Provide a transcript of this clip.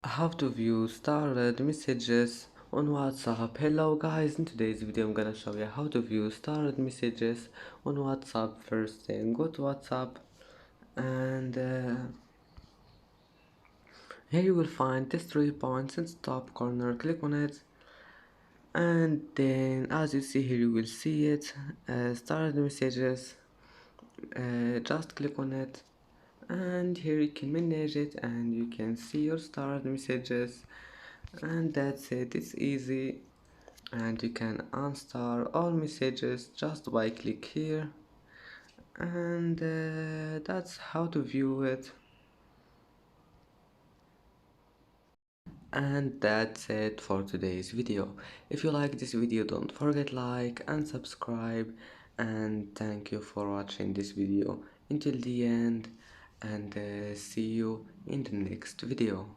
How to view starred messages on WhatsApp. Hello guys, in today's video I'm gonna show you how to view starred messages on WhatsApp. First thing, go to WhatsApp and here you will find these 3 points in the top corner. Click on it and then as you see here you will see it, starred messages. Just click on it and here you can manage it and you can see your starred messages, and that's it. It's easy and you can unstar all messages just by click here, and that's how to view it. And that's it for today's video. If you like this video, don't forget like and subscribe, and thank you for watching this video until the end, and see you in the next video.